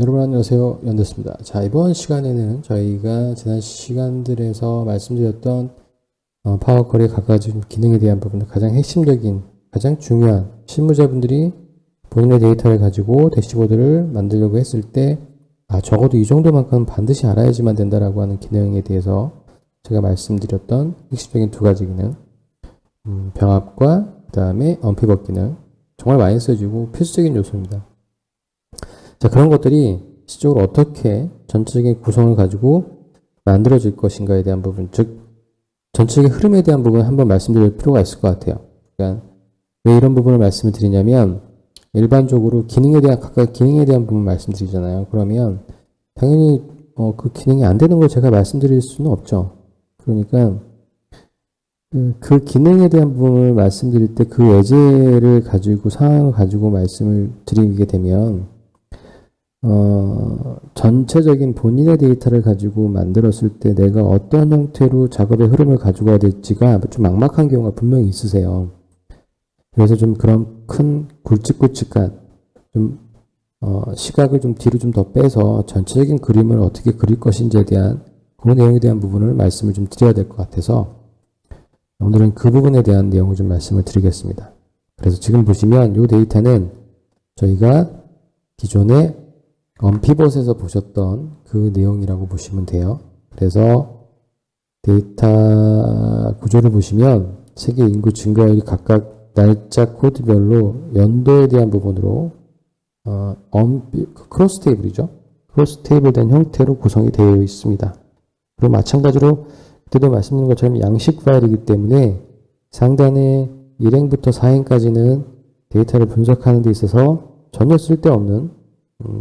여러분 안녕하세요. 연됐습니다. 자, 이번 시간에는 저희가 지난 시간들에서 말씀드렸던 파워컬의 각가지 기능에 대한 부분들 가장 핵심적인, 가장 중요한 실무자분들이 본인의 데이터를 가지고 대시보드를 만들려고 했을 때 적어도 이 정도만큼은 반드시 알아야지만 된다라고 하는 기능에 대해서 제가 말씀드렸던 핵심적인 두 가지 기능, 병합과 그 다음에 언피벗 기능, 정말 많이 써지고 필수적인 요소입니다. 자, 그런 것들이 실질적으로 어떻게 전체적인 구성을 가지고 만들어질 것인가에 대한 부분, 즉 전체적인 흐름에 대한 부분을 한번 말씀드릴 필요가 있을 것 같아요. 그러니까 왜 이런 부분을 말씀을 드리냐면, 일반적으로 기능에 대한, 각각 기능에 대한 부분 말씀드리잖아요. 그러면 당연히 그 기능이 안 되는 걸 제가 말씀드릴 수는 없죠. 그러니까 그 기능에 대한 부분을 말씀드릴 때 그 예제를 가지고, 상황을 가지고 말씀을 드리게 되면 전체적인 본인의 데이터를 가지고 만들었을 때 내가 어떤 형태로 작업의 흐름을 가져가야 될지가 좀 막막한 경우가 분명히 있으세요. 그래서 좀 그런 큰 굵직굵직한 좀 시각을 좀 뒤로 좀 더 빼서 전체적인 그림을 어떻게 그릴 것인지에 대한 그 내용에 대한 부분을 말씀을 좀 드려야 될 것 같아서 오늘은 그 부분에 대한 내용을 좀 말씀을 드리겠습니다. 그래서 지금 보시면 이 데이터는 저희가 기존에 언피벗에서 보셨던 그 내용이라고 보시면 돼요. 그래서 데이터 구조를 보시면 세계 인구 증가율이 각각 날짜 코드별로 연도에 대한 부분으로 크로스 테이블이죠. 크로스 테이블 된 형태로 구성이 되어 있습니다. 그리고 마찬가지로 그때도 말씀드린 것처럼 양식 파일이기 때문에 상단에 1행부터 4행까지는 데이터를 분석하는 데 있어서 전혀 쓸데없는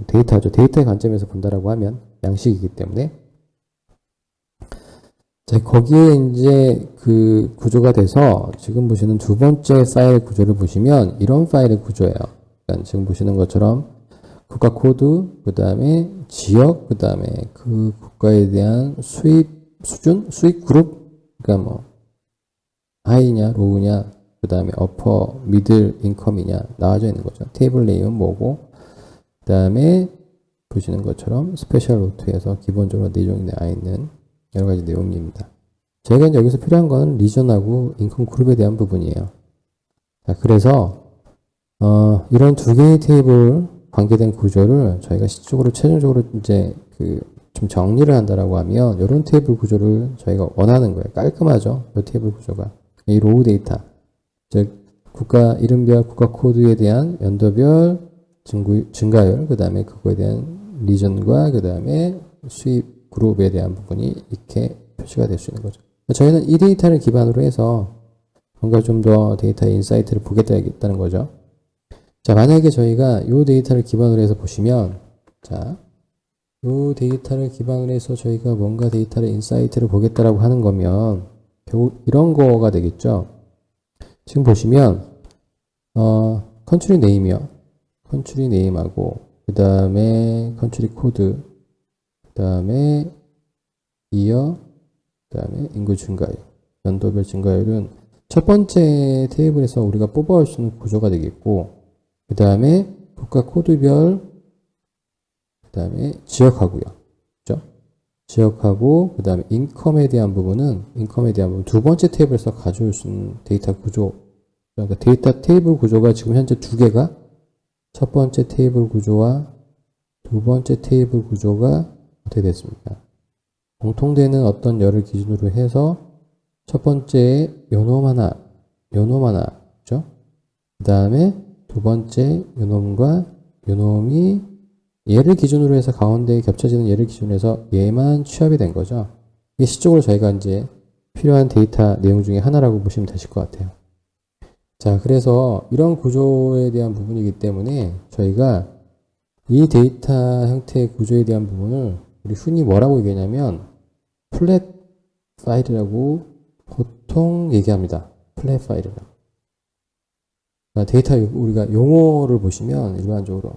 데이터죠. 데이터의 관점에서 본다라고 하면 양식이기 때문에. 자, 거기에 이제 그 구조가 돼서 지금 보시는 두 번째 파일 구조를 보시면 이런 파일의 구조예요. 그러니까 지금 보시는 것처럼 국가 코드, 그 다음에 지역, 그 다음에 그 국가에 대한 수입 수준, 수입 그룹, 그러니까 뭐 하이냐, 로우냐, 그 다음에 어퍼, 미들 인컴이냐 나와져 있는 거죠. 테이블 네임은 뭐고, 그 다음에 보시는 것처럼 스페셜 노트에서 기본적으로 내용이 나와 있는 여러 가지 내용입니다. 저희가 여기서 필요한 건 리전하고 인컴 그룹에 대한 부분이에요. 자, 그래서 이런 두 개의 테이블 관계된 구조를 저희가 실질적으로 최종적으로 이제 좀 정리를 한다라고 하면 이런 테이블 구조를 저희가 원하는 거예요. 깔끔하죠? 이 테이블 구조가. 이 로우 데이터, 즉 국가 이름별 국가 코드에 대한 연도별 증가율, 그 다음에 그거에 대한 리전과 그 다음에 수입 그룹에 대한 부분이 이렇게 표시가 될 수 있는 거죠. 저희는 이 데이터를 기반으로 해서 뭔가 좀 더 데이터 인사이트를 보겠다는 거죠. 자, 만약에 저희가 이 데이터를 기반으로 해서 보시면, 자, 이 데이터를 기반으로 해서 저희가 뭔가 데이터를 인사이트를 보겠다라고 하는 거면 결국 이런 거가 되겠죠. 지금 보시면 컨트리 네임이요. 컨트리 네임하고 그 다음에 컨트리 코드, 그 다음에 이어, 그 다음에 인구 증가율, 연도별 증가율은 첫 번째 테이블에서 우리가 뽑아올 수 있는 구조가 되겠고, 그 다음에 국가 코드별, 그 다음에 지역하고요. 그죠? 지역하고, 그 다음에 인컴에 대한 부분 두 번째 테이블에서 가져올 수 있는 데이터 구조. 그러니까 데이터 테이블 구조가 지금 현재 두 개가 첫 번째 테이블 구조와 두 번째 테이블 구조가 어떻게 됐습니까? 공통되는 어떤 열을 기준으로 해서 첫 번째 요놈 하나, 그죠? 그 다음에 두 번째 요놈과 요놈이 얘를 기준으로 해서 가운데 겹쳐지는 얘를 기준으로 해서 얘만 취합이 된 거죠. 이게 실적으로 저희가 이제 필요한 데이터 내용 중에 하나라고 보시면 되실 것 같아요. 자, 그래서 이런 구조에 대한 부분이기 때문에 저희가 이 데이터 형태의 구조에 대한 부분을 우리 흔히 뭐라고 얘기하냐면 플랫 파일이라고 보통 얘기합니다. 플랫 파일이라고. 그러니까 데이터 우리가 용어를 보시면 일반적으로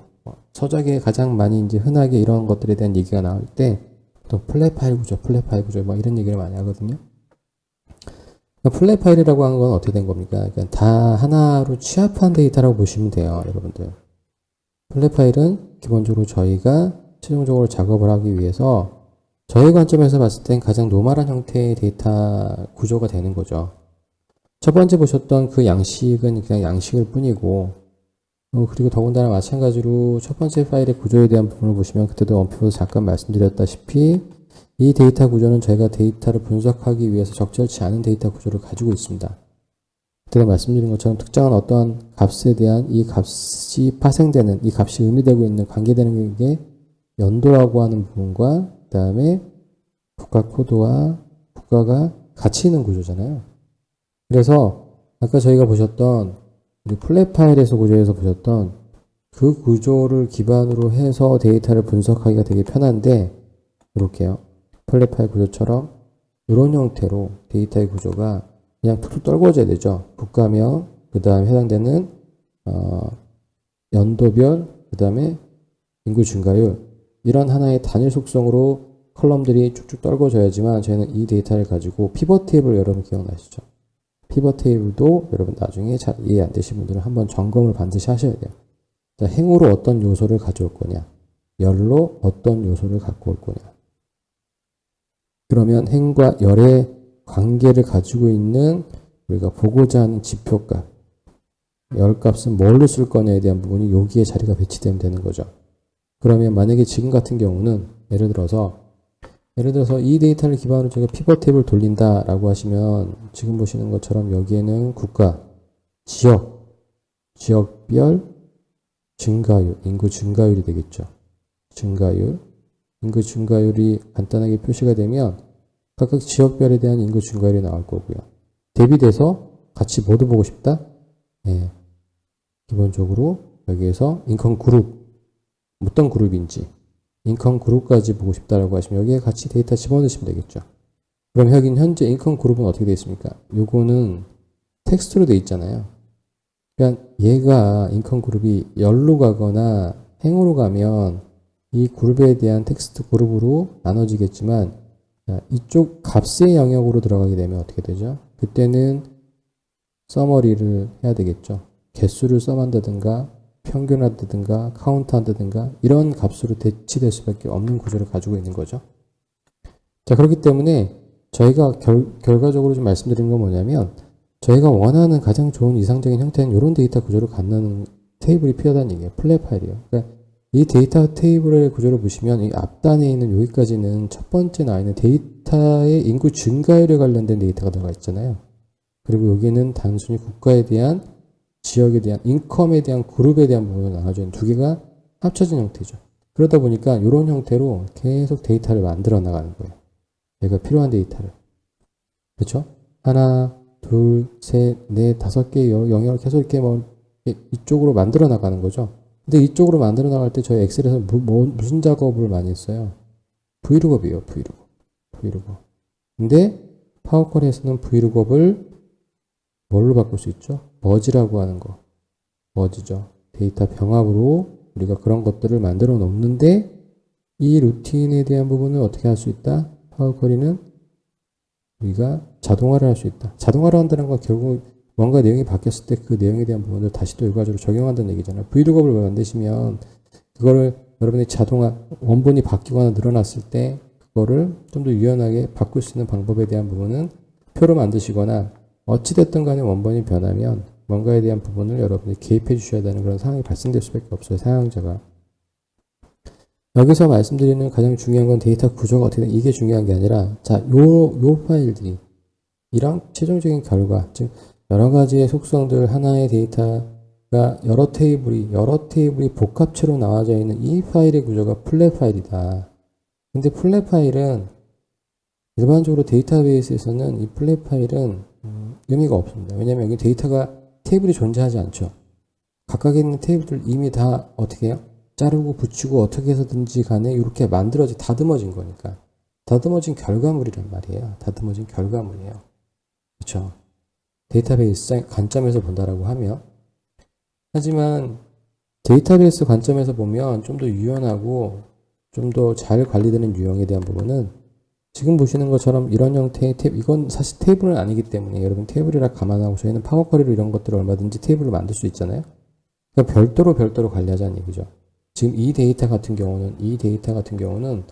서적에 가장 많이 이제 흔하게 이런 것들에 대한 얘기가 나올 때 보통 플랫 파일 구조 막 이런 얘기를 많이 하거든요. 플랫 파일이라고 하는 건 어떻게 된 겁니까? 그러니까 다 하나로 취합한 데이터라고 보시면 돼요, 여러분들. 플랫 파일은 기본적으로 저희가 최종적으로 작업을 하기 위해서 저희 관점에서 봤을 땐 가장 노멀한 형태의 데이터 구조가 되는 거죠. 첫 번째 보셨던 그 양식은 그냥 양식일 뿐이고, 그리고 더군다나 마찬가지로 첫 번째 파일의 구조에 대한 부분을 보시면 그때도 원피부에서 잠깐 말씀드렸다시피 이 데이터 구조는 저희가 데이터를 분석하기 위해서 적절치 않은 데이터 구조를 가지고 있습니다. 그때도 말씀드린 것처럼 특정한 어떠한 값에 대한 이 값이 파생되는, 이 값이 의미되고 있는, 관계되는 게 연도라고 하는 부분과 그 다음에 국가 코드와 국가가 같이 있는 구조잖아요. 그래서 아까 저희가 보셨던 우리 플랫 파일에서 구조에서 보셨던 그 구조를 기반으로 해서 데이터를 분석하기가 되게 편한데, 이렇게요. 플랫 파일 구조처럼 이런 형태로 데이터의 구조가 그냥 툭툭 떨궈져야 되죠. 국가명, 그 다음에 해당되는 연도별, 그 다음에 인구 증가율, 이런 하나의 단일 속성으로 컬럼들이 쭉쭉 떨궈져야지만 저희는 이 데이터를 가지고 피벗 테이블, 여러분 기억나시죠? 피벗 테이블도 여러분 나중에 잘 이해 안 되신 분들은 한번 점검을 반드시 하셔야 돼요. 자, 행으로 어떤 요소를 가져올 거냐, 열로 어떤 요소를 갖고 올 거냐. 그러면 행과 열의 관계를 가지고 있는 우리가 보고자 하는 지표값, 열값은 뭘로 쓸 거냐에 대한 부분이 여기에 자리가 배치되면 되는 거죠. 그러면 만약에 지금 같은 경우는 예를 들어서 이 데이터를 기반으로 제가 피벗 테이블을 돌린다라고 하시면 지금 보시는 것처럼 여기에는 국가, 지역별 증가율, 인구 증가율이 되겠죠. 증가율, 인구 증가율이 간단하게 표시가 되면 각각 지역별에 대한 인구 증가율이 나올 거고요. 대비돼서 같이 뭐도 보고 싶다? 네. 기본적으로 여기에서 인컴 그룹, 어떤 그룹인지 인컴 그룹까지 보고 싶다라고 하시면 여기에 같이 데이터 집어넣으시면 되겠죠. 그럼 여긴 현재 인컴 그룹은 어떻게 되어 있습니까? 요거는 텍스트로 되어 있잖아요. 그러니까 얘가 인컴 그룹이 열로 가거나 행으로 가면 이 그룹에 대한 텍스트 그룹으로 나눠지겠지만, 이쪽 값의 영역으로 들어가게 되면 어떻게 되죠? 그때는 서머리를 해야 되겠죠. 개수를 써만다든가 평균한다든가 카운트한다든가 이런 값으로 대치될 수밖에 없는 구조를 가지고 있는 거죠. 자, 그렇기 때문에 저희가 결과적으로 좀 말씀드리는 건 뭐냐면, 저희가 원하는 가장 좋은 이상적인 형태는 이런 데이터 구조를 갖는 테이블이 필요하다는 얘기예요. 플랫 파일이에요. 그러니까 이 데이터 테이블의 구조를 보시면 이 앞단에 있는 여기까지는 첫 번째 나와 있는 데이터의 인구 증가율에 관련된 데이터가 들어가 있잖아요. 그리고 여기는 단순히 국가에 대한, 지역에 대한, 인컴에 대한, 그룹에 대한 부분을 나눠져 있는 두 개가 합쳐진 형태죠. 그러다 보니까 이런 형태로 계속 데이터를 만들어 나가는 거예요. 내가 필요한 데이터를. 그렇죠? 하나, 둘, 셋, 넷, 다섯 개의 영역을 계속 이렇게 이쪽으로 만들어 나가는 거죠. 근데 이쪽으로 만들어 나갈 때 저희 엑셀에서 무슨 작업을 많이 했어요? 브이룩업이에요. 브이룩업. 근데 파워쿼리에서는 브이룩업을 뭘로 바꿀 수 있죠? 머지라고 하는 거. 머지죠. 데이터 병합으로 우리가 그런 것들을 만들어 놓는데, 이 루틴에 대한 부분을 어떻게 할 수 있다? 파워쿼리는 우리가 자동화를 할 수 있다. 자동화를 한다는 건 결국 뭔가 내용이 바뀌었을 때 그 내용에 대한 부분을 다시 또 일괄적으로 적용한다는 얘기잖아요. 브이룩업을 만드시면 그거를 여러분이 자동화, 원본이 바뀌거나 늘어났을 때 그거를 좀 더 유연하게 바꿀 수 있는 방법에 대한 부분은 표로 만드시거나, 어찌됐든 간에 원본이 변하면 뭔가에 대한 부분을 여러분이 개입해 주셔야 되는 그런 상황이 발생될 수밖에 없어요. 사용자가. 여기서 말씀드리는 가장 중요한 건 데이터 구조가 어떻게 이게 중요한 게 아니라, 자, 요 파일들이 이랑 최종적인 결과, 즉 여러 가지의 속성들, 하나의 데이터가 여러 테이블이 복합체로 나와져 있는 이 파일의 구조가 플랫 파일이다. 근데 플랫 파일은 일반적으로 데이터베이스에서는 이 플랫 파일은 의미가 없습니다. 왜냐하면 여기 데이터가 테이블이 존재하지 않죠. 각각에 있는 테이블들 이미 다 어떻게 해요? 자르고 붙이고 어떻게 해서든지 간에 이렇게 다듬어진 거니까. 다듬어진 결과물이란 말이에요. 다듬어진 결과물이에요. 그렇죠? 데이터베이스 관점에서 본다라고 하면. 하지만 데이터베이스 관점에서 보면 좀 더 유연하고 좀 더 잘 관리되는 유형에 대한 부분은 지금 보시는 것처럼 이런 형태의 이건 사실 테이블은 아니기 때문에 여러분 테이블이라 감안하고 저희는 파워쿼리로 이런 것들을 얼마든지 테이블을 만들 수 있잖아요. 그러니까 별도로 관리하자는 얘기죠. 지금 이 데이터 같은 경우는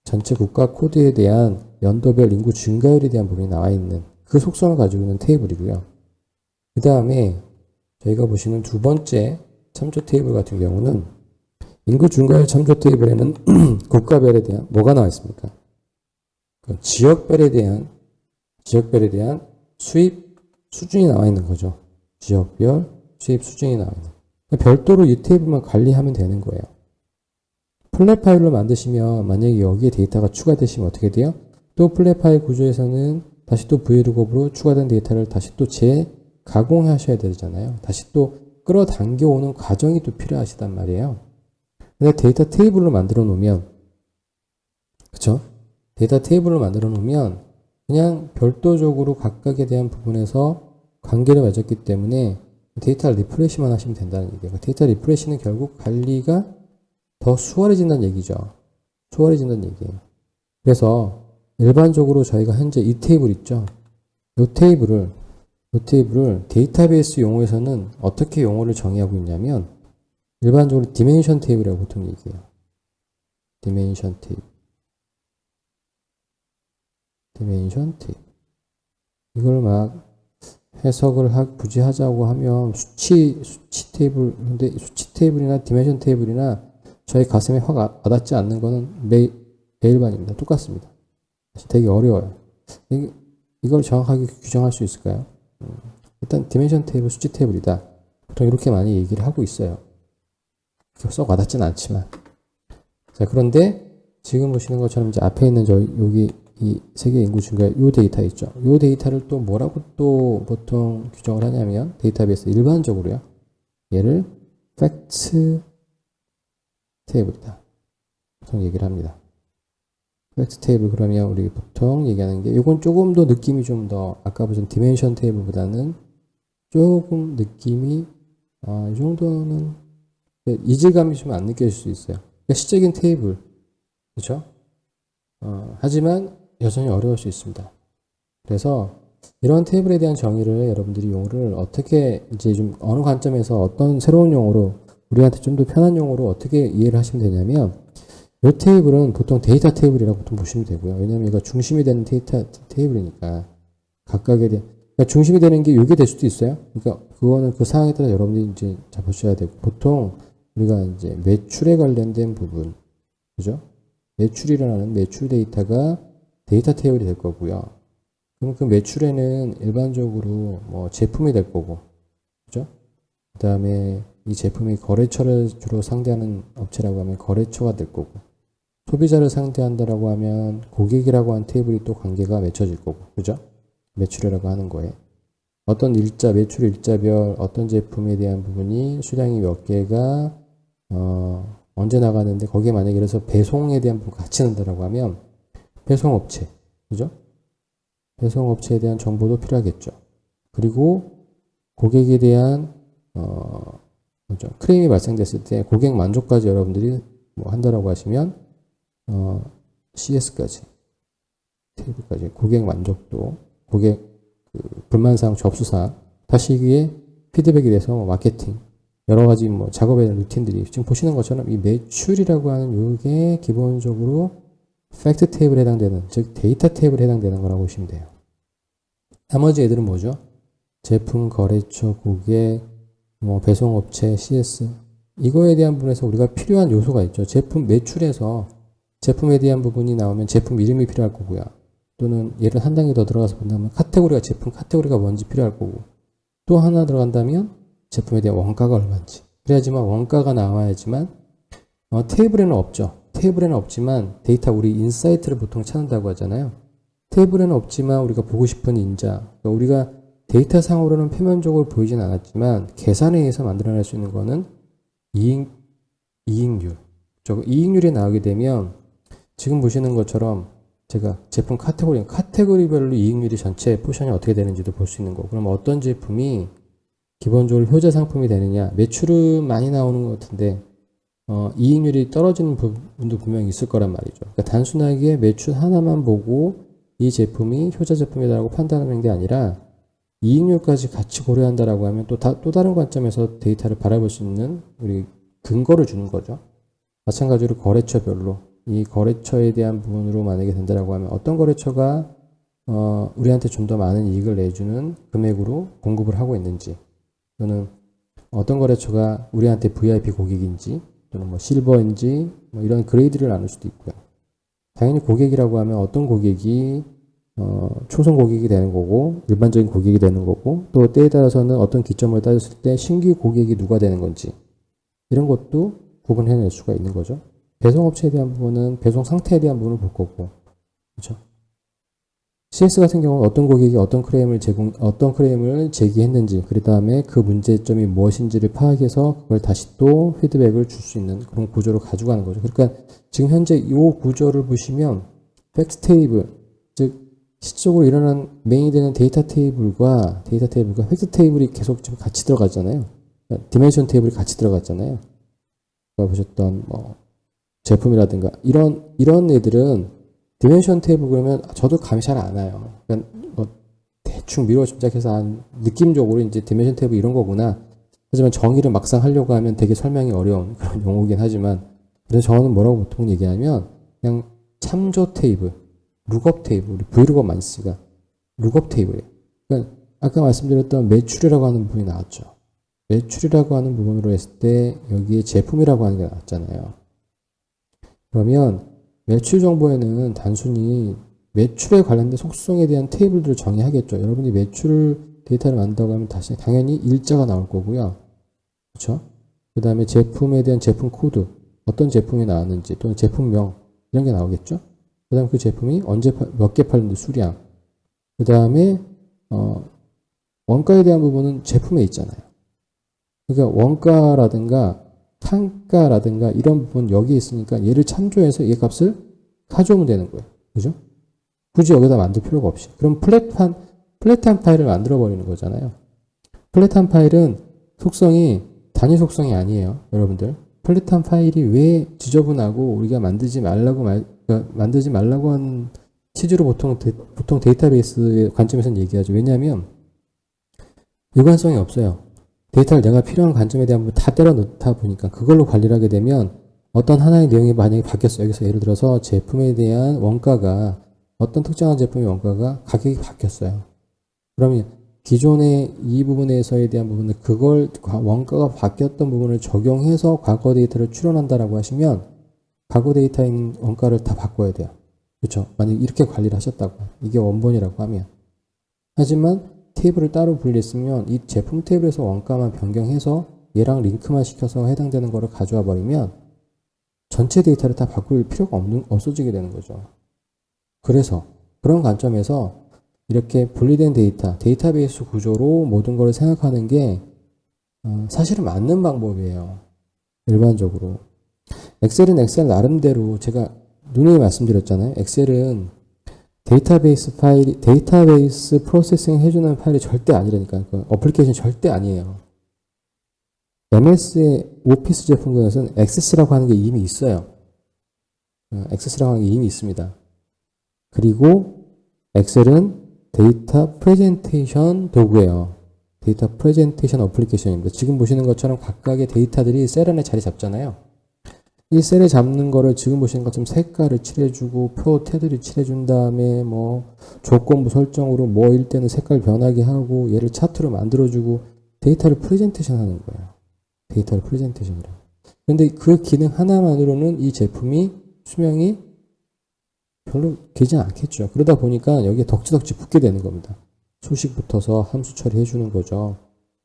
전체 국가 코드에 대한 연도별 인구 증가율에 대한 부분이 나와 있는 그 속성을 가지고 있는 테이블이고요. 그 다음에 저희가 보시는 두 번째 참조 테이블 같은 경우는 인구 증가율 참조 테이블에는 국가별에 대한 뭐가 나와 있습니까? 그 지역별에 대한 수입 수준이 나와 있는 거죠. 지역별 수입 수준이 나와 있는. 별도로 이 테이블만 관리하면 되는 거예요. 플랫 파일로 만드시면 만약에 여기에 데이터가 추가되시면 어떻게 돼요? 또 플랫 파일 구조에서는 다시 또 브이로그업으로 추가된 데이터를 다시 또 재가공하셔야 되잖아요. 다시 또 끌어당겨 오는 과정이 또 필요하시단 말이에요. 근데 데이터 테이블로 만들어 놓으면, 그쵸? 데이터 테이블로 만들어 놓으면 그냥 별도적으로 각각에 대한 부분에서 관계를 맺었기 때문에 데이터 리프레시만 하시면 된다는 얘기예요. 데이터 리프레시는 결국 관리가 더 수월해진다는 얘기죠. 수월해진다는 얘기예요. 그래서 일반적으로 저희가 현재 이 테이블 있죠. 이 테이블을 데이터베이스 용어에서는 어떻게 용어를 정의하고 있냐면 일반적으로 디멘션 테이블이라고 보통 얘기해요. 디멘션 테이블. 이걸 막 해석을 굳이 하자고 하면 수치 테이블, 근데 수치 테이블이나 디멘션 테이블이나 저희 가슴에 확 와닿지 않는 거는 매일반입니다. 똑같습니다. 되게 어려워요. 이걸 정확하게 규정할 수 있을까요? 일단 디멘션 테이블, 수치 테이블이다. 보통 이렇게 많이 얘기를 하고 있어요. 썩 와닿지는 않지만. 자, 그런데 지금 보시는 것처럼 이제 앞에 있는 여기 이 세계 인구 증가 요 데이터 있죠. 요 데이터를 또 뭐라고 또 보통 규정을 하냐면 데이터베이스 일반적으로요. 얘를 팩트 테이블이다. 보통 얘기를 합니다. 팩트 테이블 그러면 우리 보통 얘기하는 게 이건 조금 더 느낌이 좀 더 아까 보신 디멘션 테이블보다는 조금 느낌이 이 정도는 이질감이 좀 안 느껴질 수 있어요. 그러니까 시적인 테이블 그렇죠? 하지만 여전히 어려울 수 있습니다. 그래서 이런 테이블에 대한 정의를 여러분들이 용어를 어떻게 이제 좀 어느 관점에서 어떤 새로운 용어로 우리한테 좀 더 편한 용어로 어떻게 이해를 하시면 되냐면 이 테이블은 보통 데이터 테이블이라고 보통 보시면 되고요. 왜냐하면 이거 중심이 되는 데이터 테이블이니까 각각에 대한 그러니까 중심이 되는 게 이게 될 수도 있어요. 그러니까 그거는 그 상황에 따라 여러분들이 이제 잡으셔야 되고 보통 우리가 이제 매출에 관련된 부분 그죠? 매출이라는 매출 데이터가 데이터 테이블이 될 거고요. 그럼 그 매출에는 일반적으로 뭐 제품이 될 거고, 그죠? 그 다음에 이 제품이 거래처를 주로 상대하는 업체라고 하면 거래처가 될 거고, 소비자를 상대한다라고 하면 고객이라고 한 테이블이 또 관계가 맺혀질 거고, 그죠? 매출이라고 하는 거에. 어떤 매출 일자별 어떤 제품에 대한 부분이 수량이 몇 개가, 언제 나가는데 거기에 만약에 그래서 배송에 대한 부분 같이 넣는다라고 하면 배송업체, 그죠? 배송업체에 대한 정보도 필요하겠죠. 그리고 고객에 대한 뭐죠? 크레임이 발생됐을 때 고객 만족까지 여러분들이 뭐 한다라고 하시면 CS까지 테이블까지 고객 만족도, 고객 불만사항, 접수사항, 다시 이게 피드백이 돼서 마케팅 여러 가지 뭐 작업에 대한 루틴들이 지금 보시는 것처럼 이 매출이라고 하는 이게 기본적으로 팩트 테이블에 해당되는 즉 데이터 테이블에 해당되는 거라고 보시면 돼요. 나머지 애들은 뭐죠? 제품, 거래처, 고객, 뭐 배송업체, CS 이거에 대한 부분에서 우리가 필요한 요소가 있죠. 제품 매출에서 제품에 대한 부분이 나오면 제품 이름이 필요할 거고요. 또는 얘를 한 단계 더 들어가서 본다면 카테고리가 제품 카테고리가 뭔지 필요할 거고 또 하나 들어간다면 제품에 대한 원가가 얼마인지 그래야지만 원가가 나와야지만 테이블에는 없죠. 테이블에는 없지만 데이터 우리 인사이트를 보통 찾는다고 하잖아요. 테이블에는 없지만 우리가 보고 싶은 인자 그러니까 우리가 데이터 상으로는 표면적으로 보이진 않았지만 계산에 의해서 만들어낼 수 있는 거는 이익률 이익률이 나오게 되면 지금 보시는 것처럼 제가 제품 카테고리별로 이익률이 전체 포션이 어떻게 되는지도 볼 수 있는 거고 그럼 어떤 제품이 기본적으로 효자 상품이 되느냐 매출은 많이 나오는 것 같은데 이익률이 떨어지는 부분도 분명히 있을 거란 말이죠. 그러니까 단순하게 매출 하나만 보고 이 제품이 효자 제품이다라고 판단하는 게 아니라 이익률까지 같이 고려한다라고 하면 또 다른 관점에서 데이터를 바라볼 수 있는 우리 근거를 주는 거죠. 마찬가지로 거래처별로 이 거래처에 대한 부분으로 만약에 된다라고 하면 어떤 거래처가 우리한테 좀 더 많은 이익을 내주는 금액으로 공급을 하고 있는지, 또는 어떤 거래처가 우리한테 VIP 고객인지, 또는 뭐 실버인지, 뭐 이런 그레이드를 나눌 수도 있고요. 당연히 고객이라고 하면 어떤 고객이 초선 고객이 되는 거고, 일반적인 고객이 되는 거고, 또 때에 따라서는 어떤 기점을 따졌을 때 신규 고객이 누가 되는 건지, 이런 것도 구분해낼 수가 있는 거죠. 배송업체에 대한 부분은 배송 상태에 대한 부분을 볼 거고, 그렇죠? CS 같은 경우는 어떤 고객이 어떤 크레임을 제기했는지, 그 다음에 그 문제점이 무엇인지를 파악해서 그걸 다시 또 피드백을 줄 수 있는 그런 구조로 가져가는 거죠. 그러니까 지금 현재 이 구조를 보시면 팩트 테이블, 즉 실질적으로 일어난 메인이 되는 데이터 테이블과 팩트 테이블이 계속 지금 같이 들어가잖아요. 그러니까 디멘션 테이블이 같이 들어갔잖아요. 아까 보셨던 뭐 제품이라든가 이런 애들은 디멘션 테이블 그러면 저도 감이 잘 안 와요. 그러니까 뭐 대충 미루어 짐작해서 느낌적으로 이제 디멘션 테이블 이런 거구나. 하지만 정의를 막상 하려고 하면 되게 설명이 어려운 그런 용어긴 하지만, 그래서 저는 뭐라고 보통 얘기하면 그냥 참조 테이블, 룩업 테이블, 우리 브이룩업 많이 쓰니까 룩업 테이블이에요. 그러니까 아까 말씀드렸던 매출이라고 하는 부분이 나왔죠. 매출이라고 하는 부분으로 했을 때 여기에 제품이라고 하는 게 나왔잖아요. 그러면 매출 정보에는 단순히 매출에 관련된 속성에 대한 테이블들을 정의하겠죠. 여러분이 매출 데이터를 만든다고 하면 다시 당연히 일자가 나올 거고요. 그렇죠? 그 다음에 제품에 대한 제품 코드, 어떤 제품이 나왔는지, 또는 제품명, 이런 게 나오겠죠? 그 다음에 그 제품이 언제, 몇 개 팔렸는지 수량. 그 다음에, 원가에 대한 부분은 제품에 있잖아요. 그러니까 원가라든가単가라든가 이런 부분 여기 있으니까 얘를 참조해서 얘 값을 가져오면 되는 거예요. 그죠? 굳이 여기다 만들 필요가 없이. 그럼 플랫한 파일을 만들어 버리는 거잖아요. 플랫한 파일은 속성이 단위 속성이 아니에요. 여러분들. 플랫한 파일이 왜 지저분하고 우리가 만들지 말라고 한 취지로 보통 데이터베이스의 관점에서는 얘기하죠. 왜냐하면 일관성이 없어요. 데이터를 내가 필요한 관점에 대한 부분 다 때려 넣다 보니까 그걸로 관리를 하게 되면 어떤 하나의 내용이 만약에 바뀌었어요. 여기서 예를 들어서 제품에 대한 원가가, 어떤 특정한 제품의 원가가 가격이 바뀌었어요. 그러면 기존의 이 부분에서에 대한 부분을 그걸 원가가 바뀌었던 부분을 적용해서 과거 데이터를 추론한다라고 하시면 과거 데이터인 원가를 다 바꿔야 돼요. 그렇죠? 만약 이렇게 관리를 하셨다고, 이게 원본이라고 하면. 하지만 테이블을 따로 분리했으면 이 제품 테이블에서 원가만 변경해서 얘랑 링크만 시켜서 해당되는 거를 가져와 버리면 전체 데이터를 다 바꿀 필요가 없어지게 되는 거죠. 그래서 그런 관점에서 이렇게 분리된 데이터베이스 구조로 모든 걸 생각하는 게 사실은 맞는 방법이에요. 일반적으로. 엑셀은 엑셀 나름대로 제가 누누이 말씀드렸잖아요. 엑셀은 데이터베이스 프로세싱 해주는 파일이 절대 아니라니까요. 그 어플리케이션 절대 아니에요. MS의 오피스 제품군에서는 액세스라고 하는 게 이미 있어요. 액세스라고 하는 게 이미 있습니다. 그리고 엑셀은 데이터 프레젠테이션 도구예요. 데이터 프레젠테이션 어플리케이션입니다. 지금 보시는 것처럼 각각의 데이터들이 셀 안에 자리 잡잖아요. 이 셀에 잡는 거를 지금 보시는 것처럼 색깔을 칠해주고 표 테두리 칠해준 다음에 뭐 조건부 설정으로 뭐일 때는 색깔 변하게 하고 얘를 차트로 만들어주고 데이터를 프레젠테이션 하는 거예요. 데이터를 프레젠테이션이라고. 그런데 그 기능 하나만으로는 이 제품이 수명이 별로 길지 않겠죠. 그러다 보니까 여기에 덕지덕지 붙게 되는 겁니다. 수식 붙어서 함수 처리해 주는 거죠.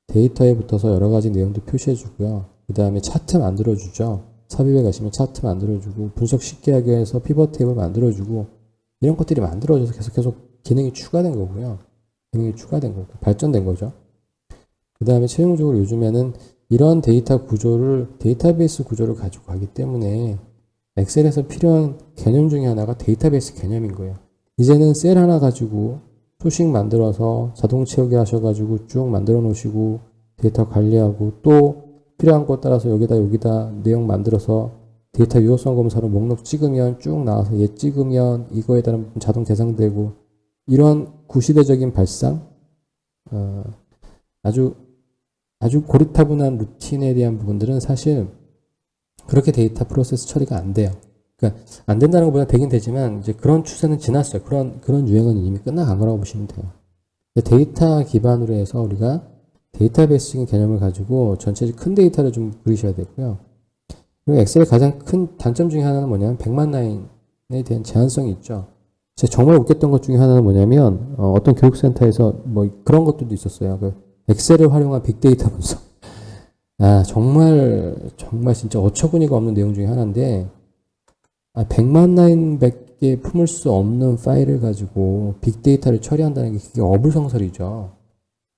데이터에 붙어서 여러 가지 내용도 표시해 주고요. 그 다음에 차트 만들어 주죠. 삽입에 가시면 차트 만들어주고, 분석 쉽게 하기 위해서 피벗 테이블 만들어주고, 이런 것들이 만들어져서 계속 기능이 추가된 거고요. 기능이 추가된 거고, 발전된 거죠. 그 다음에 최종적으로 요즘에는 이런 데이터베이스 구조를 가지고 가기 때문에 엑셀에서 필요한 개념 중에 하나가 데이터베이스 개념인 거예요. 이제는 셀 하나 가지고 수식 만들어서 자동 채우기 하셔가지고 쭉 만들어 놓으시고 데이터 관리하고 또 필요한 것 따라서 여기다 내용 만들어서 데이터 유효성 검사로 목록 찍으면 쭉 나와서 얘 찍으면 이거에 따른 자동 계산되고, 이런 구시대적인 발상, 아주 고리타분한 루틴에 대한 부분들은 사실 그렇게 데이터 프로세스 처리가 안 돼요. 그러니까 안 된다는 것보다 되긴 되지만 이제 그런 추세는 지났어요. 그런 유행은 이미 끝나간 거라고 보시면 돼요. 데이터 기반으로 해서 우리가 데이터베이스적인 개념을 가지고 전체 큰 데이터를 좀 그리셔야 되고요. 그리고 엑셀의 가장 큰 단점 중에 하나는 뭐냐면 100만 라인에 대한 제한성이 있죠. 제가 정말 웃겼던 것 중에 하나는 뭐냐면 어떤 교육센터에서 뭐 그런 것들도 있었어요. 그 엑셀을 활용한 빅데이터 분석. 아, 정말 진짜 어처구니가 없는 내용 중에 하나인데 100만 라인밖에 품을 수 없는 파일을 가지고 빅데이터를 처리한다는 게 그게 어불성설이죠.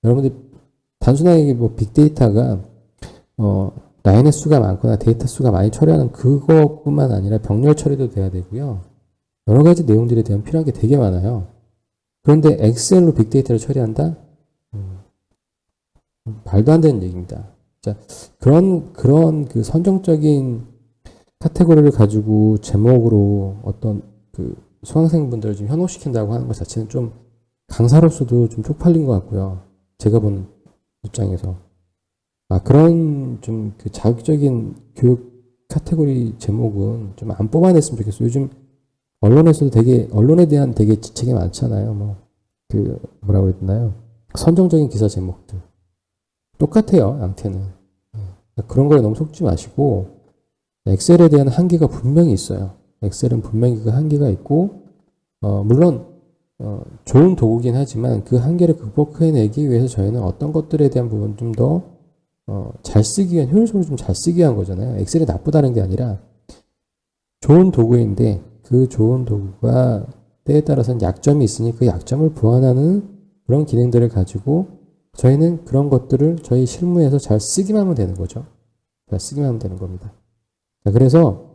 여러분들 단순하게 뭐 빅데이터가 라인의 수가 많거나 데이터 수가 많이 처리하는 그것뿐만 아니라 병렬 처리도 돼야 되고요. 여러 가지 내용들에 대한 필요한 게 되게 많아요. 그런데 엑셀로 빅데이터를 처리한다? 말도 안 되는 얘기입니다. 자, 그런 그 선정적인 카테고리를 가지고 제목으로 어떤 그 수강생분들을 좀 현혹시킨다고 하는 것 자체는 좀 강사로서도 좀 쪽팔린 것 같고요. 제가 보는 입장에서. 그런 좀 그 자극적인 교육 카테고리 제목은 좀 안 뽑아냈으면 좋겠어요. 요즘 언론에서도 언론에 대한 되게 지책이 많잖아요. 뭐라고 해야 되나요? 선정적인 기사 제목들. 똑같아요, 양태는. 그런 거에 너무 속지 마시고, 엑셀에 대한 한계가 분명히 있어요. 엑셀은 분명히 그 한계가 있고, 물론, 좋은 도구긴 하지만 그 한계를 극복해내기 위해서 저희는 어떤 것들에 대한 부분 좀 더, 잘 쓰기 위한, 효율적으로 좀 잘 쓰기 위한 거잖아요. 엑셀이 나쁘다는 게 아니라, 좋은 도구인데, 그 좋은 도구가 때에 따라서는 약점이 있으니 그 약점을 보완하는 그런 기능들을 가지고 저희는 그런 것들을 저희 실무에서 잘 쓰기만 하면 되는 거죠. 잘 쓰기만 하면 되는 겁니다. 자, 그래서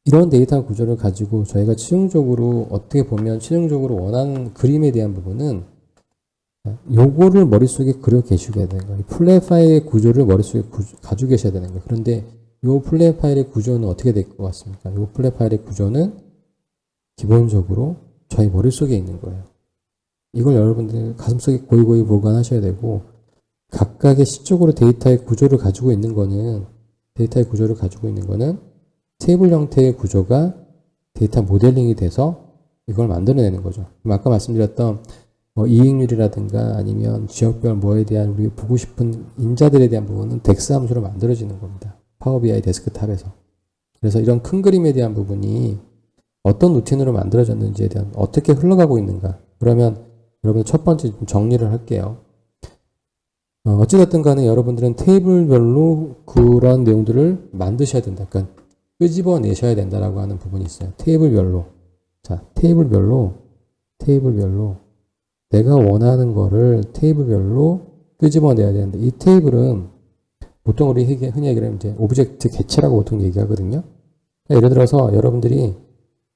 이런 데이터 구조를 가지고 저희가 최종적으로 어떻게 보면 최종적으로 원하는 그림에 대한 부분은 요거를 머릿속에 그려 계시게 되는 거예요. 플랫 파일의 구조를 머릿속에 가지고 계셔야 되는 거예요. 그런데 요 플랫 파일의 구조는 어떻게 될 것 같습니까? 요 플랫 파일의 구조는 기본적으로 저희 머릿속에 있는 거예요. 이걸 여러분들 가슴속에 고이고이 보관하셔야 되고 각각의 시적으로 데이터의 구조를 가지고 있는 거는 테이블 형태의 구조가 데이터 모델링이 돼서 이걸 만들어내는 거죠. 아까 말씀드렸던 이익률이라든가 아니면 지역별 뭐에 대한 우리 보고 싶은 인자들에 대한 부분은 덱스 함수로 만들어지는 겁니다. 파워 BI 데스크탑에서. 그래서 이런 큰 그림에 대한 부분이 어떤 루틴으로 만들어졌는지에 대한 어떻게 흘러가고 있는가. 그러면 여러분 첫 번째 좀 정리를 할게요. 어찌됐든 간에 여러분들은 테이블별로 그런 내용들을 만드셔야 된다. 그러니까 끄집어내셔야 된다라고 하는 부분이 있어요. 테이블별로. 자, 테이블별로 내가 원하는 거를 테이블별로 끄집어내야 되는데 이 테이블은 보통 우리 흔히 얘기하면 이제 오브젝트 개체라고 보통 얘기하거든요. 그러니까 예를 들어서 여러분들이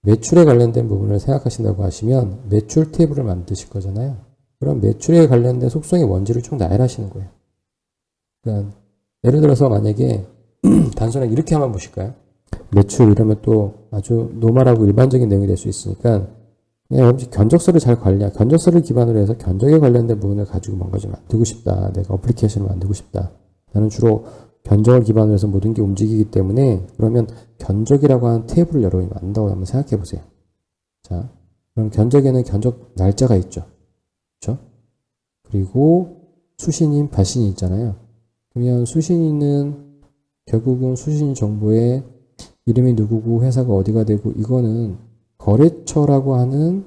매출에 관련된 부분을 생각하신다고 하시면 매출 테이블을 만드실 거잖아요. 그럼 매출에 관련된 속성의 원지를 쭉 나열하시는 거예요. 그러니까 예를 들어서 만약에 단순하게 이렇게 한번 보실까요? 매출 이러면 또 아주 노멀하고 일반적인 내용이 될 수 있으니까 그냥 견적서를 잘 견적서를 기반으로 해서 견적에 관련된 부분을 가지고 뭔가 좀 만들고 싶다. 내가 어플리케이션을 만들고 싶다. 나는 주로 견적을 기반으로 해서 모든 게 움직이기 때문에 그러면 견적이라고 하는 테이블을 여러분이 만든다고 한번 생각해 보세요. 자, 그럼 견적에는 견적 날짜가 있죠. 그렇죠? 그리고 수신인, 발신이 있잖아요. 그러면 수신인은 결국은 수신인 정보에 이름이 누구고 회사가 어디가 되고 이거는 거래처라고 하는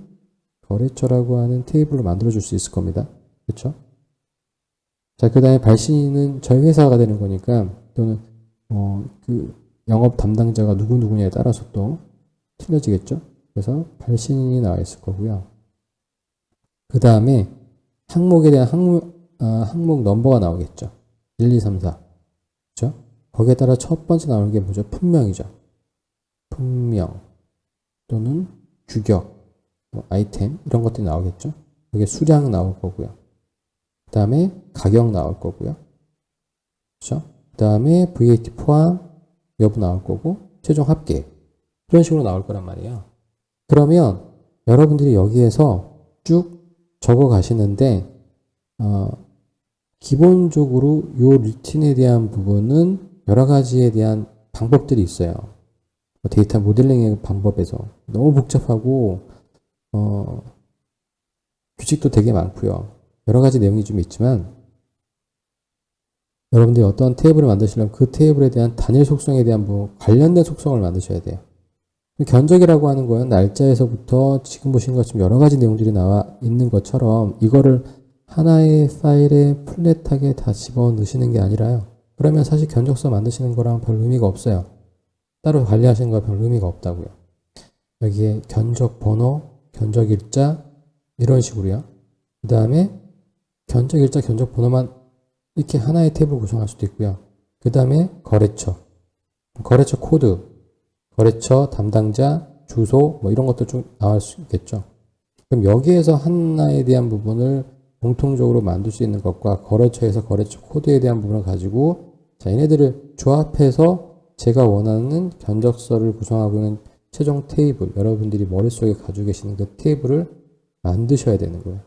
테이블로 만들어 줄 수 있을 겁니다. 그렇죠? 자, 그 다음에 발신인은 저희 회사가 되는 거니까 또는 그 영업 담당자가 누구냐에 따라서 또 틀려지겠죠? 그래서 발신인이 나와 있을 거고요. 그 다음에 항목에 대한 항목 넘버가 나오겠죠. 1, 2, 3, 4. 그렇죠? 거기에 따라 첫 번째 나오는 게 뭐죠? 품명이죠. 품명 또는 규격, 아이템 이런 것들이 나오겠죠. 여기 수량 나올 거고요. 그 다음에 가격 나올 거고요. 그렇죠? 그 다음에 VAT 포함 여부 나올 거고 최종 합계 이런 식으로 나올 거란 말이에요. 그러면 여러분들이 여기에서 쭉 적어 가시는데 기본적으로 요 루틴에 대한 부분은 여러 가지에 대한 방법들이 있어요. 데이터 모델링의 방법에서 너무 복잡하고 규칙도 되게 많고요. 여러 가지 내용이 좀 있지만 여러분들이 어떤 테이블을 만드시려면 그 테이블에 대한 단일 속성에 대한 뭐 관련된 속성을 만드셔야 돼요. 견적이라고 하는 거는 날짜에서부터 지금 보신 것처럼 여러 가지 내용들이 나와 있는 것처럼 이거를 하나의 파일에 플랫하게 다 집어넣으시는 게 아니라요. 그러면 사실 견적서 만드시는 거랑 별 의미가 없어요. 따로 관리하시는 거 별 의미가 없다고요. 여기에 견적 번호, 견적 일자 이런 식으로요. 그 다음에 견적 일자, 견적 번호만 이렇게 하나의 탭을 구성할 수도 있고요. 그 다음에 거래처, 거래처 코드, 거래처 담당자, 주소 뭐 이런 것도 좀 나올 수 있겠죠. 그럼 여기에서 하나에 대한 부분을 공통적으로 만들 수 있는 것과 거래처에서 거래처 코드에 대한 부분을 가지고 자 얘네들을 조합해서 제가 원하는 견적서를 구성하고 있는 최종 테이블, 여러분들이 머릿속에 가지고 계시는 그 테이블을 만드셔야 되는 거예요.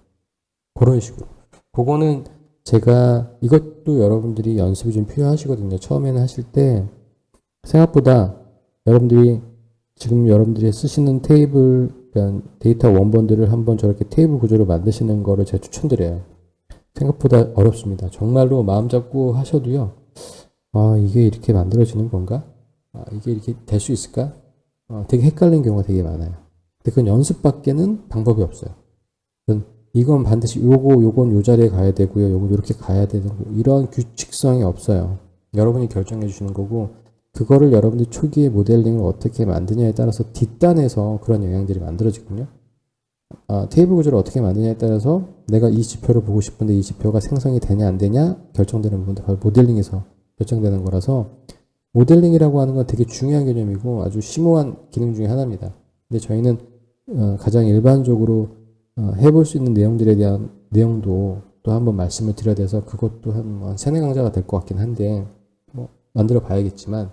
그런 식으로. 그거는 제가 이것도 여러분들이 연습이 좀 필요하시거든요. 처음에는 하실 때 생각보다 지금 여러분들이 쓰시는 테이블, 그러니까 데이터 원본들을 한번 저렇게 테이블 구조로 만드시는 거를 제가 추천드려요. 생각보다 어렵습니다. 정말로 마음 잡고 하셔도요. 아, 이게 이렇게 만들어지는 건가? 아, 이게 이렇게 될 수 있을까? 되게 헷갈리는 경우가 되게 많아요. 근데 그건 연습밖에는 방법이 없어요. 이건 반드시 요건 요 자리에 가야 되고요. 요건 이렇게 가야 되고 이런 규칙성이 없어요. 여러분이 결정해 주시는 거고 그거를 여러분들 초기에 모델링을 어떻게 만드냐에 따라서 뒷단에서 그런 영향들이 만들어지거든요. 테이블 구조를 어떻게 만드냐에 따라서 내가 이 지표를 보고 싶은데 이 지표가 생성이 되냐 안 되냐 결정되는 부분도 바로 모델링에서 결정되는 거라서 모델링이라고 하는 건 되게 중요한 개념이고 아주 심오한 기능 중에 하나입니다. 근데 저희는 가장 일반적으로 해볼 수 있는 내용들에 대한 내용도 또 한번 말씀을 드려야 돼서 그것도 한 세네 강좌가 될 것 같긴 한데 뭐 만들어 봐야겠지만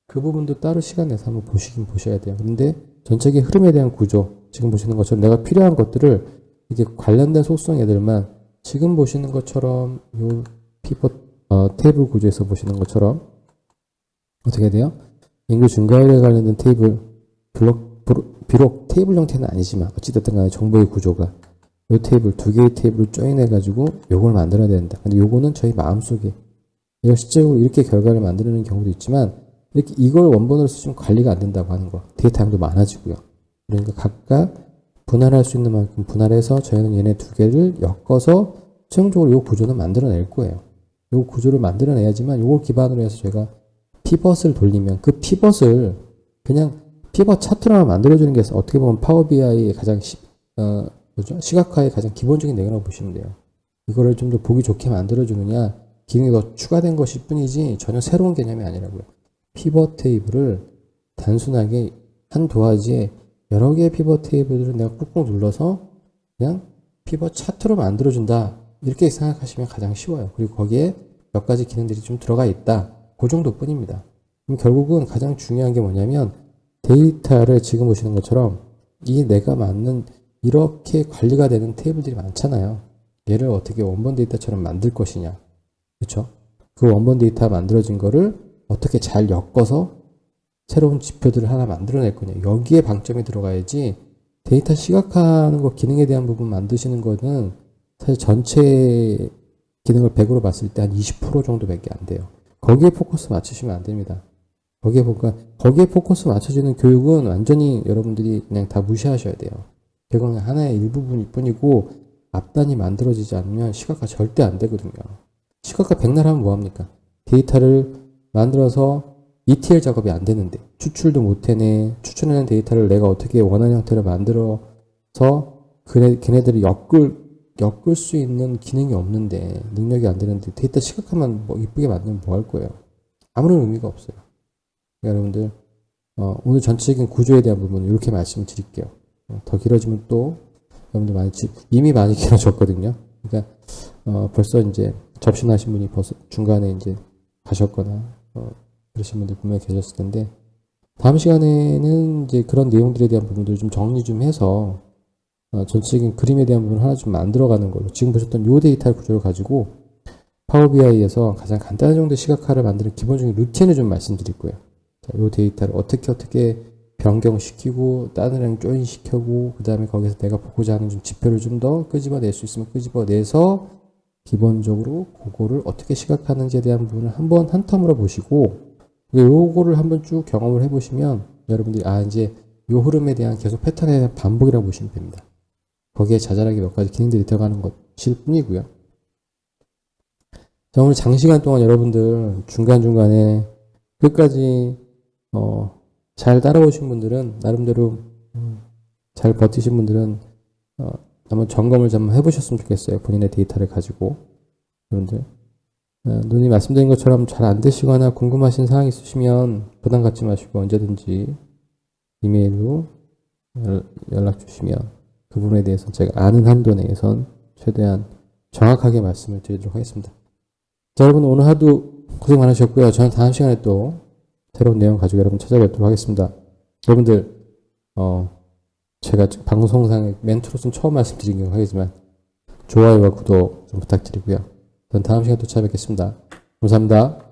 그 부분도 따로 시간 내서 한번 보셔야 돼요. 근데 전체적인 흐름에 대한 구조 지금 보시는 것처럼 내가 필요한 것들을 이게 관련된 속성 애들만 지금 보시는 것처럼 요 피벗 테이블 구조에서 보시는 것처럼 어떻게 돼요? 인구 증가율에 관련된 테이블 비록 테이블 형태는 아니지만 어찌됐든 간에 정보의 구조가 이 테이블 두 개의 테이블을 조인해 가지고 요걸 만들어야 된다. 근데 요거는 저희 마음속에 이거 실제로 이렇게 결과를 만드는 경우도 있지만 이렇게 이걸 원본으로 쓰시면 관리가 안 된다고 하는 거. 데이터 양도 많아지고요. 그러니까 각각 분할할 수 있는 만큼 분할해서 저희는 얘네 두 개를 엮어서 최종적으로 이 구조는 만들어낼 거예요. 이 구조를 만들어내야지만 이걸 기반으로 해서 제가 피벗을 돌리면 그 피벗을 그냥 피벗 차트로만 만들어주는 게 어떻게 보면 파워 BI의 가장 시각화의 가장 기본적인 내용이라고 보시면 돼요. 이거를 좀 더 보기 좋게 만들어주느냐 기능이 더 추가된 것일 뿐이지 전혀 새로운 개념이 아니라고요. 피벗 테이블을 단순하게 한 도화지에 여러 개의 피벗 테이블을 내가 꾹꾹 눌러서 그냥 피벗 차트로 만들어준다. 이렇게 생각하시면 가장 쉬워요. 그리고 거기에 몇 가지 기능들이 좀 들어가 있다. 그 정도 뿐입니다. 그럼 결국은 가장 중요한 게 뭐냐면 데이터를 지금 보시는 것처럼 이 내가 맞는 이렇게 관리가 되는 테이블들이 많잖아요. 얘를 어떻게 원본 데이터처럼 만들 것이냐. 그렇죠? 그 원본 데이터 만들어진 거를 어떻게 잘 엮어서 새로운 지표들을 하나 만들어낼 거냐. 여기에 방점이 들어가야지 데이터 시각화하는 거 기능에 대한 부분 만드시는 거는 사실 전체 기능을 100으로 봤을 때 한 20% 정도밖에 안 돼요. 거기에 포커스 맞추시면 안 됩니다. 거기에 포커스 맞춰지는 교육은 완전히 여러분들이 그냥 다 무시하셔야 돼요. 결국은 하나의 일부분일 뿐이고 앞단이 만들어지지 않으면 시각화 절대 안 되거든요. 시각화 백날 하면 뭐합니까? 데이터를 만들어서 ETL 작업이 안 되는데 추출도 못 해내. 추출해낸 데이터를 내가 어떻게 원하는 형태로 만들어서 걔네들이 엮을 수 있는 기능이 없는데 능력이 안 되는데 데이터 시각화만 뭐 이쁘게 만들면 뭐 할 거예요? 아무런 의미가 없어요. 그러니까 여러분들 오늘 전체적인 구조에 대한 부분은 이렇게 말씀을 드릴게요. 더 길어지면 또 여러분들 이미 많이 길어졌거든요. 그러니까 벌써 이제 접신하신 분이 벌써 중간에 이제 가셨거나 그러신 분들 분명히 계셨을 텐데 다음 시간에는 이제 그런 내용들에 대한 부분들을 좀 정리 좀 해서 전체적인 그림에 대한 부분을 하나 좀 만들어가는 걸로 지금 보셨던 요 데이터 구조를 가지고 파워 BI에서 가장 간단한 정도의 시각화를 만드는 기본적인 루틴을 좀 말씀드릴 거예요. 자, 요 데이터를 어떻게 변경시키고 다른 조인시켜고 그 다음에 거기서 내가 보고자 하는 좀 지표를 좀 더 끄집어낼 수 있으면 끄집어내서 기본적으로 그거를 어떻게 시각하는지에 대한 부분을 한번 한 텀으로 보시고 요거를 한번 쭉 경험을 해보시면 여러분들이 이제 요 흐름에 대한 계속 패턴에 대한 반복이라고 보시면 됩니다. 거기에 자잘하게 몇 가지 기능들이 들어가는 것일 뿐이고요. 자, 오늘 장시간 동안 여러분들 중간중간에 끝까지 잘 따라오신 분들은 나름대로 잘 버티신 분들은 한번 점검을 좀 해보셨으면 좋겠어요. 본인의 데이터를 가지고. 여러분들 누님 말씀드린 것처럼 잘 안 되시거나 궁금하신 사항 있으시면 부담 갖지 마시고 언제든지 이메일로 연락 주시면 그 부분에 대해서 제가 아는 한도 내에선 최대한 정확하게 말씀을 드리도록 하겠습니다. 자, 여러분 오늘 하루 고생 많으셨고요. 저는 다음 시간에 또 새로운 내용 가지고 여러분 찾아뵙도록 하겠습니다. 여러분들 제가 방송상의 멘트로서는 처음 말씀드린 건 하겠지만 좋아요와 구독 좀 부탁드리고요. 저는 다음 시간에 또 찾아뵙겠습니다. 감사합니다.